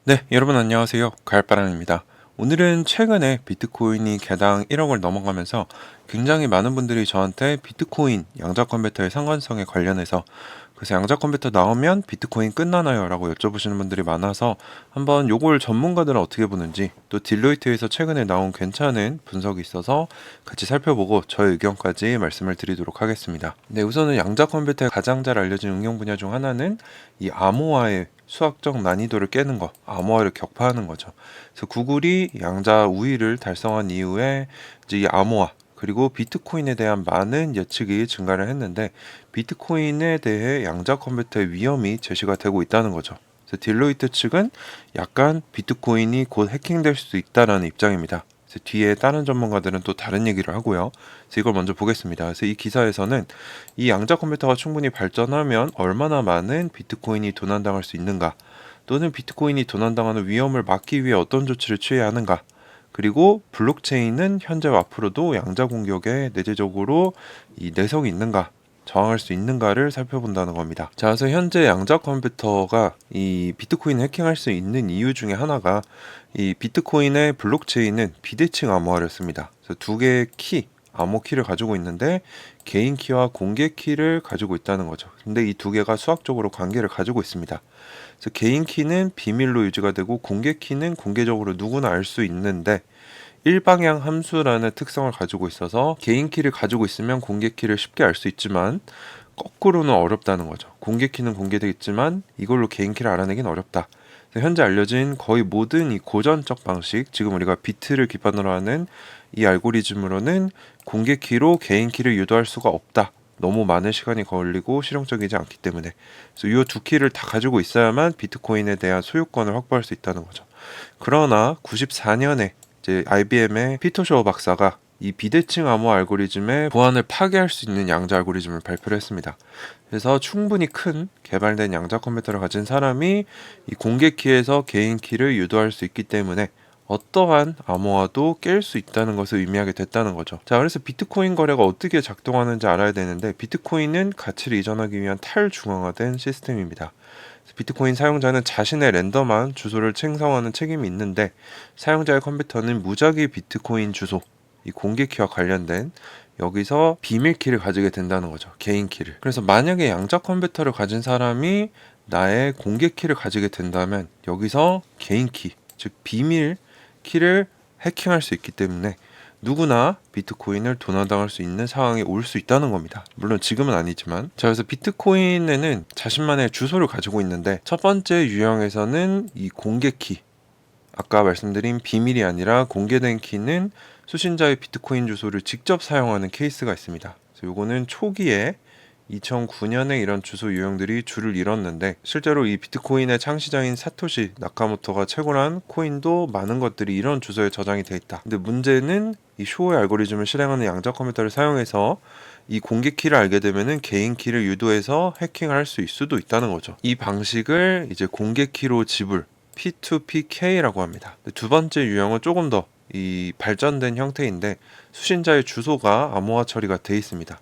네, 여러분 안녕하세요. 가을바람입니다. 오늘은 최근에 비트코인이 개당 1억을 넘어가면서 굉장히 많은 분들이 저한테 비트코인 양자 컨버터의 상관성에 관련해서 그래서 양자 컨버터 나오면 비트코인 끝나나요? 라고 여쭤보시는 분들이 많아서 한번 요걸 전문가들은 어떻게 보는지 또 딜로이트에서 최근에 나온 괜찮은 분석이 있어서 같이 살펴보고 저의 의견까지 말씀을 드리도록 하겠습니다. 네, 우선은 양자 컨버터의 가장 잘 알려진 응용 분야 중 하나는 이 암호화의 수학적 난이도를 깨는 거, 암호화를 격파하는 거죠. 그래서 구글이 양자 우위를 달성한 이후에 이제 이 암호화 그리고 비트코인에 대한 많은 예측이 증가를 했는데 비트코인에 대해 양자 컴퓨터의 위험이 제시가 되고 있다는 거죠. 그래서 딜로이트 측은 약간 비트코인이 곧 해킹될 수도 있다라는 입장입니다. 그래서 뒤에 다른 전문가들은 또 다른 얘기를 하고요. 그래서 이걸 먼저 보겠습니다. 그래서 이 기사에서는 이 양자 컴퓨터가 충분히 발전하면 얼마나 많은 비트코인이 도난당할 수 있는가, 또는 비트코인이 도난당하는 위험을 막기 위해 어떤 조치를 취해야 하는가, 그리고 블록체인은 현재와 앞으로도 양자 공격에 내재적으로 이 내성이 있는가, 저항할 수 있는가를 살펴본다는 겁니다. 자, 그래서 현재 양자 컴퓨터가 이 비트코인 해킹할 수 있는 이유 중에 하나가 이 비트코인의 블록체인은 비대칭 암호화를 씁니다. 그래서 두 개의 암호 키를 가지고 있는데 개인 키와 공개 키를 가지고 있다는 거죠. 근데 이 두 개가 수학적으로 관계를 가지고 있습니다. 그래서 개인 키는 비밀로 유지가 되고 공개 키는 공개적으로 누구나 알 수 있는데 일방향 함수라는 특성을 가지고 있어서 개인 키를 가지고 있으면 공개 키를 쉽게 알 수 있지만 거꾸로는 어렵다는 거죠. 공개 키는 공개되겠지만 이걸로 개인 키를 알아내긴 어렵다. 현재 알려진 거의 모든 이 고전적 방식, 지금 우리가 비트를 기반으로 하는 이 알고리즘으로는 공개 키로 개인 키를 유도할 수가 없다. 너무 많은 시간이 걸리고 실용적이지 않기 때문에. 그래서 이 두 키를 다 가지고 있어야만 비트코인에 대한 소유권을 확보할 수 있다는 거죠. 그러나 94년에 이제 IBM의 피터 쇼어 박사가 이 비대칭 암호 알고리즘의 보안을 파괴할 수 있는 양자 알고리즘을 발표를 했습니다. 그래서 충분히 큰 개발된 양자 컴퓨터를 가진 사람이 이 공개 키에서 개인 키를 유도할 수 있기 때문에 어떠한 암호화도 깰 수 있다는 것을 의미하게 됐다는 거죠. 자, 그래서 비트코인 거래가 어떻게 작동하는지 알아야 되는데 비트코인은 가치를 이전하기 위한 탈중앙화된 시스템입니다. 비트코인 사용자는 자신의 랜덤한 주소를 생성하는 책임이 있는데 사용자의 컴퓨터는 무작위 비트코인 주소, 이 공개 키와 관련된 여기서 비밀 키를 가지게 된다는 거죠. 개인 키를. 그래서 만약에 양자 컴퓨터를 가진 사람이 나의 공개 키를 가지게 된다면 여기서 개인 키, 즉 비밀 키를 해킹할 수 있기 때문에 누구나 비트코인을 도난당할 수 있는 상황에 올 수 있다는 겁니다. 물론 지금은 아니지만. 자, 그래서 비트코인에는 자신만의 주소를 가지고 있는데 첫 번째 유형에서는 이 공개 키, 아까 말씀드린 비밀이 아니라 공개된 키는 수신자의 비트코인 주소를 직접 사용하는 케이스가 있습니다. 그래서 요거는 초기에 2009년에 이런 주소 유형들이 줄을 이뤘는데 실제로 이 비트코인의 창시자인 사토시 나카모토가 채굴한 코인도 많은 것들이 이런 주소에 저장이 돼 있다. 근데 문제는 이 쇼의 알고리즘을 실행하는 양자 컴퓨터를 사용해서 이 공개 키를 알게 되면은 개인 키를 유도해서 해킹할 수 있을 수도 있다는 거죠. 이 방식을 이제 공개 키로 지불 P2PK라고 합니다. 두 번째 유형은 조금 더 이 발전된 형태인데 수신자의 주소가 암호화 처리가 돼 있습니다.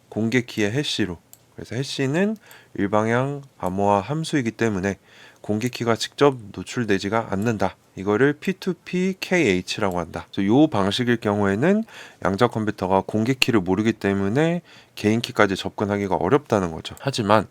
공개 키의 해시로. 그래서 해시는 일방향 암호화 함수이기 때문에 공개 키가 직접 노출되지가 않는다. 이거를 P2PKH라고 한다. 이 방식일 경우에는 양자 컴퓨터가 공개 키를 모르기 때문에 개인 키까지 접근하기가 어렵다는 거죠. 하지만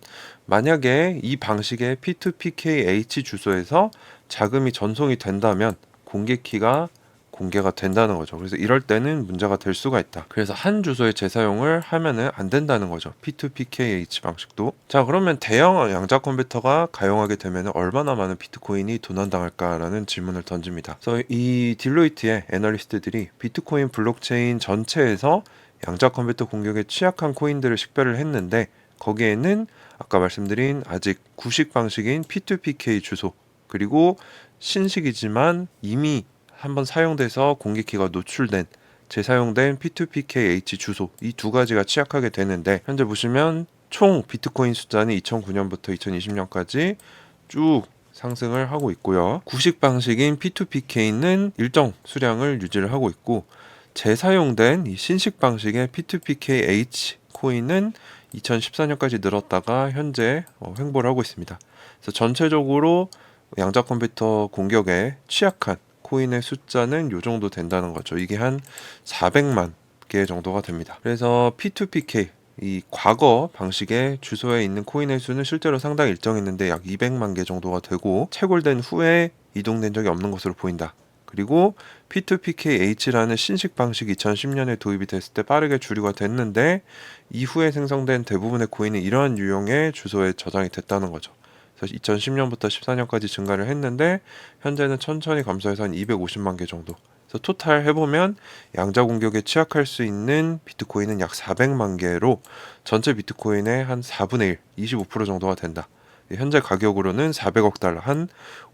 만약에 이 방식의 P2PKH 주소에서 자금이 전송이 된다면 공개 키가 공개가 된다는 거죠. 그래서 이럴 때는 문제가 될 수가 있다. 그래서 한 주소의 재사용을 하면은 안 된다는 거죠. P2PKH 방식도. 자, 그러면 대형 양자 컴퓨터가 가용하게 되면 얼마나 많은 비트코인이 도난당할까라는 질문을 던집니다. 그래서 이 딜로이트의 애널리스트들이 비트코인 블록체인 전체에서 양자 컴퓨터 공격에 취약한 코인들을 식별을 했는데 거기에는 아까 말씀드린 아직 구식 방식인 P2PK 주소 그리고 신식이지만 이미 한번 사용돼서 공개키가 노출된 재사용된 P2PKH 주소 이 두 가지가 취약하게 되는데 현재 보시면 총 비트코인 숫자는 2009년부터 2020년까지 쭉 상승을 하고 있고요. 구식 방식인 P2PK는 일정 수량을 유지를 하고 있고 재사용된 이 신식 방식의 P2PKH 코인은 2014년까지 늘었다가 현재 횡보를 하고 있습니다. 그래서 전체적으로 양자 컴퓨터 공격에 취약한 코인의 숫자는 요 정도 된다는 거죠. 이게 한 400만 개 정도가 됩니다. 그래서 P2PK 이 과거 방식의 주소에 있는 코인의 수는 실제로 상당히 일정했는데 약 200만 개 정도가 되고 채굴된 후에 이동된 적이 없는 것으로 보인다. 그리고 P2PKH라는 신식 방식이 2010년에 도입이 됐을 때 빠르게 주류가 됐는데 이후에 생성된 대부분의 코인은 이러한 유형의 주소에 저장이 됐다는 거죠. 그래서 2010년부터 14년까지 증가를 했는데 현재는 천천히 감소해서 한 250만 개 정도. 그래서 토탈 해보면 양자 공격에 취약할 수 있는 비트코인은 약 400만 개로 전체 비트코인의 한 4분의 1, 25% 정도가 된다. 현재 가격으로는 400억 달러, 한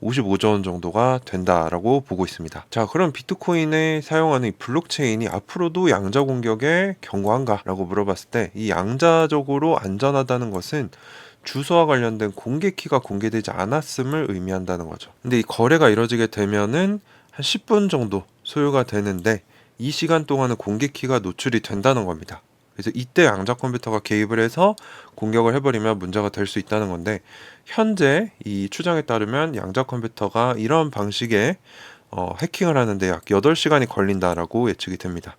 55조 원 정도가 된다라고 보고 있습니다. 자, 그럼 비트코인에 사용하는 이 블록체인이 앞으로도 양자 공격에 견고한가라고 물어봤을 때 이 양자적으로 안전하다는 것은 주소와 관련된 공개 키가 공개되지 않았음을 의미한다는 거죠. 근데 이 거래가 이루어지게 되면은 한 10분 정도 소요가 되는데 이 시간 동안은 공개 키가 노출이 된다는 겁니다. 그래서 이때 양자 컴퓨터가 개입을 해서 공격을 해버리면 문제가 될 수 있다는 건데 현재 이 추정에 따르면 양자 컴퓨터가 이런 방식의 해킹을 하는데 약 8시간이 걸린다라고 예측이 됩니다.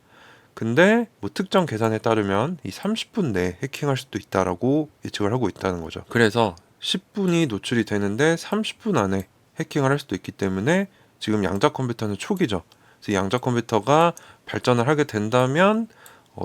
근데 뭐 특정 계산에 따르면 이 30분 내에 해킹할 수도 있다라고 예측을 하고 있다는 거죠. 그래서 10분이 노출이 되는데 30분 안에 해킹을 할 수도 있기 때문에 지금 양자 컴퓨터는 초기죠. 그래서 양자 컴퓨터가 발전을 하게 된다면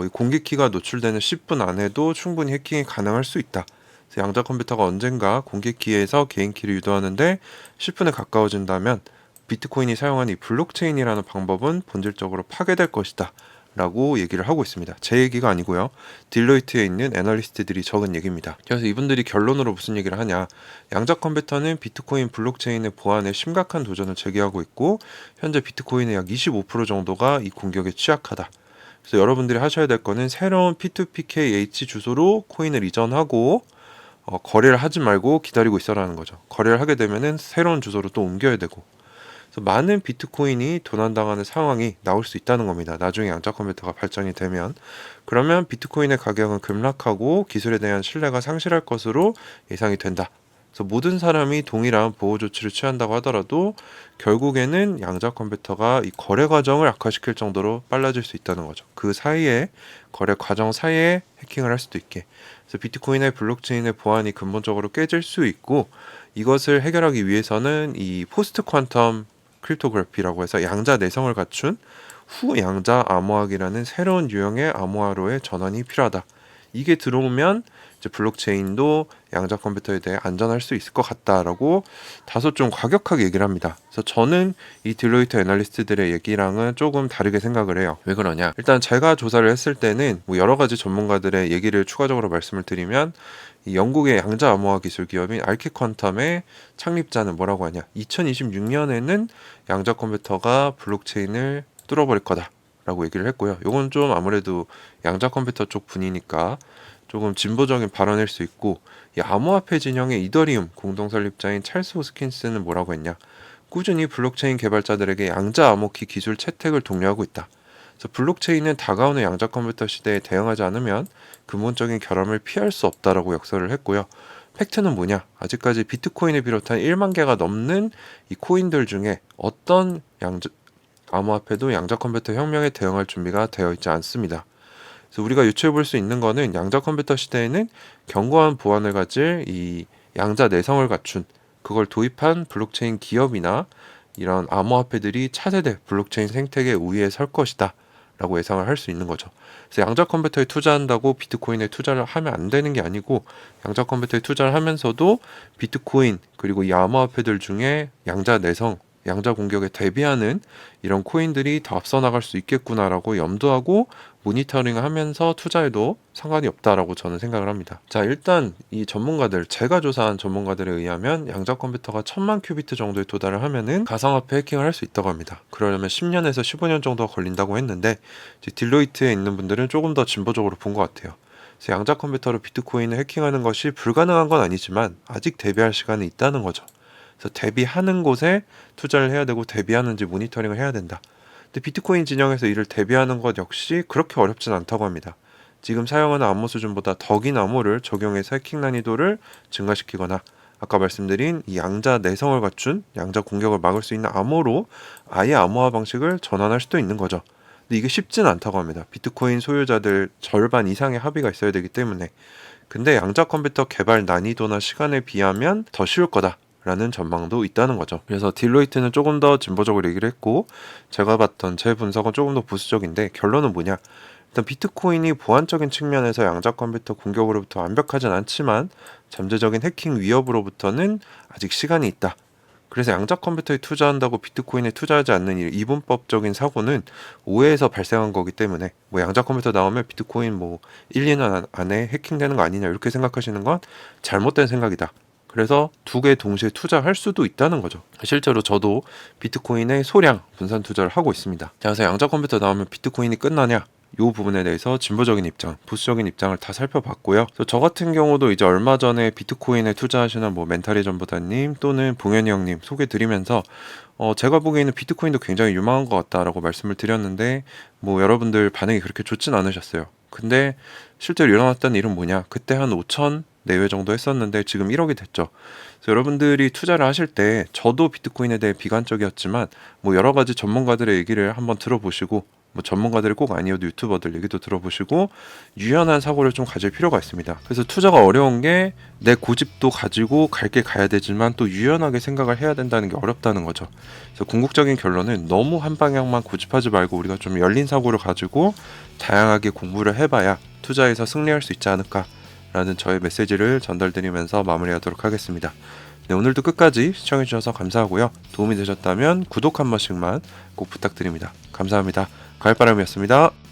이 공개 키가 노출되는 10분 안에도 충분히 해킹이 가능할 수 있다. 그래서 양자 컴퓨터가 언젠가 공개 키에서 개인 키를 유도하는데 10분에 가까워진다면 비트코인이 사용하는 이 블록체인이라는 방법은 본질적으로 파괴될 것이다. 라고 얘기를 하고 있습니다. 제 얘기가 아니고요. 딜로이트에 있는 애널리스트들이 적은 얘기입니다. 그래서 이분들이 결론으로 무슨 얘기를 하냐. 양자 컴퓨터는 비트코인 블록체인의 보안에 심각한 도전을 제기하고 있고 현재 비트코인의 약 25% 정도가 이 공격에 취약하다. 그래서 여러분들이 하셔야 될 거는 새로운 P2PKH 주소로 코인을 이전하고 거래를 하지 말고 기다리고 있어라는 거죠. 거래를 하게 되면은 새로운 주소로 또 옮겨야 되고 그래서 많은 비트코인이 도난당하는 상황이 나올 수 있다는 겁니다. 나중에 양자 컴퓨터가 발전이 되면 그러면 비트코인의 가격은 급락하고 기술에 대한 신뢰가 상실할 것으로 예상이 된다. 그래서 모든 사람이 동일한 보호 조치를 취한다고 하더라도 결국에는 양자 컴퓨터가 이 거래 과정을 악화시킬 정도로 빨라질 수 있다는 거죠. 그 사이에 거래 과정 사이에 해킹을 할 수도 있게. 그래서 비트코인의 블록체인의 보안이 근본적으로 깨질 수 있고 이것을 해결하기 위해서는 이 포스트 퀀텀 크립토그래피라고 해서 양자 내성을 갖춘 후양자 암호학이라는 새로운 유형의 암호화로의 전환이 필요하다. 이게 들어오면 이제 블록체인도 양자 컴퓨터에 대해 안전할 수 있을 것 같다라고 다소 좀 과격하게 얘기를 합니다. 그래서 저는 이 딜로이트 애널리스트들의 얘기랑은 조금 다르게 생각을 해요. 왜 그러냐? 일단 제가 조사를 했을 때는 뭐 여러 가지 전문가들의 얘기를 추가적으로 말씀을 드리면 이 영국의 양자 암호화 기술 기업인 알키퀀텀의 창립자는 뭐라고 하냐? 2026년에는 양자 컴퓨터가 블록체인을 뚫어버릴 거다라고 얘기를 했고요. 이건 좀 아무래도 양자 컴퓨터 쪽 분이니까 조금 진보적인 발언일 수 있고 이 암호화폐 진영의 이더리움 공동 설립자인 찰스 호스킨스는 뭐라고 했냐? 꾸준히 블록체인 개발자들에게 양자 암호키 기술 채택을 독려하고 있다. 그래서 블록체인은 다가오는 양자 컴퓨터 시대에 대응하지 않으면 근본적인 결함을 피할 수 없다라고 역설을 했고요. 팩트는 뭐냐? 아직까지 비트코인을 비롯한 1만 개가 넘는 이 코인들 중에 어떤 암호화폐도 양자 컴퓨터 혁명에 대응할 준비가 되어 있지 않습니다. 그래서 우리가 유추해 볼 수 있는 거는 양자 컴퓨터 시대에는 견고한 보안을 가질 이 양자 내성을 갖춘 그걸 도입한 블록체인 기업이나 이런 암호화폐들이 차세대 블록체인 생태계 우위에 설 것이다 라고 예상을 할 수 있는 거죠. 그래서 양자 컴퓨터에 투자한다고 비트코인에 투자를 하면 안 되는 게 아니고 양자 컴퓨터에 투자를 하면서도 비트코인 그리고 이 암호화폐들 중에 양자 내성 양자 공격에 대비하는 이런 코인들이 더 앞서 나갈 수 있겠구나라고 염두하고 모니터링을 하면서 투자해도 상관이 없다라고 저는 생각을 합니다. 자, 일단 이 전문가들, 제가 조사한 전문가들에 의하면 양자 컴퓨터가 1000만 큐비트 정도에 도달을 하면은 가상화폐 해킹을 할 수 있다고 합니다. 그러려면 10년에서 15년 정도가 걸린다고 했는데 이제 딜로이트에 있는 분들은 조금 더 진보적으로 본 것 같아요. 그래서 양자 컴퓨터로 비트코인을 해킹하는 것이 불가능한 건 아니지만 아직 대비할 시간이 있다는 거죠. 그래서 대비하는 곳에 투자를 해야 되고 대비하는지 모니터링을 해야 된다. 근데 비트코인 진영에서 이를 대비하는 것 역시 그렇게 어렵진 않다고 합니다. 지금 사용하는 암호 수준보다 더 긴 암호를 적용해서 해킹 난이도를 증가시키거나 아까 말씀드린 이 양자 내성을 갖춘 양자 공격을 막을 수 있는 암호로 아예 암호화 방식을 전환할 수도 있는 거죠. 근데 이게 쉽진 않다고 합니다. 비트코인 소유자들 절반 이상의 합의가 있어야 되기 때문에. 근데 양자 컴퓨터 개발 난이도나 시간에 비하면 더 쉬울 거다라는 전망도 있다는 거죠. 그래서 딜로이트는 조금 더 진보적으로 얘기를 했고, 제가 봤던 제 분석은 조금 더 보수적인데, 결론은 뭐냐? 일단 비트코인이 보안적인 측면에서 양자 컴퓨터 공격으로부터 완벽하진 않지만 잠재적인 해킹 위협으로부터는 아직 시간이 있다. 그래서 양자 컴퓨터에 투자한다고 비트코인에 투자하지 않는 이 이분법적인 사고는 오해에서 발생한 거기 때문에, 뭐 양자 컴퓨터 나오면 비트코인 뭐 1, 2년 안에 해킹되는 거 아니냐 이렇게 생각하시는 건 잘못된 생각이다. 그래서 두 개 동시에 투자할 수도 있다는 거죠. 실제로 저도 비트코인에 소량 분산 투자를 하고 있습니다. 자, 그래서 양자 컴퓨터 나오면 비트코인이 끝나냐? 이 부분에 대해서 진보적인 입장, 보수적인 입장을 다 살펴봤고요. 그래서 저 같은 경우도 이제 얼마 전에 비트코인에 투자하시는 뭐 멘탈이 전보다님 또는 봉현이 형님 소개드리면서 제가 보기에는 비트코인도 굉장히 유망한 것 같다라고 말씀을 드렸는데, 뭐 여러분들 반응이 그렇게 좋진 않으셨어요. 근데 실제로 일어났던 일은 뭐냐? 그때 한 5천 내외 정도 했었는데 지금 1억이 됐죠. 그래서 여러분들이 투자를 하실 때 저도 비트코인에 대해 비관적이었지만 뭐 여러 가지 전문가들의 얘기를 한번 들어보시고, 뭐 전문가들이 꼭 아니어도 유튜버들 얘기도 들어보시고 유연한 사고를 좀 가질 필요가 있습니다. 그래서 투자가 어려운 게 내 고집도 가지고 갈 게 가야 되지만 또 유연하게 생각을 해야 된다는 게 어렵다는 거죠. 그래서 궁극적인 결론은 너무 한 방향만 고집하지 말고 우리가 좀 열린 사고를 가지고 다양하게 공부를 해봐야 투자에서 승리할 수 있지 않을까라는 저의 메시지를 전달드리면서 마무리하도록 하겠습니다. 네, 오늘도 끝까지 시청해주셔서 감사하고요. 도움이 되셨다면 구독 한 번씩만 꼭 부탁드립니다. 감사합니다. 가을바람이었습니다.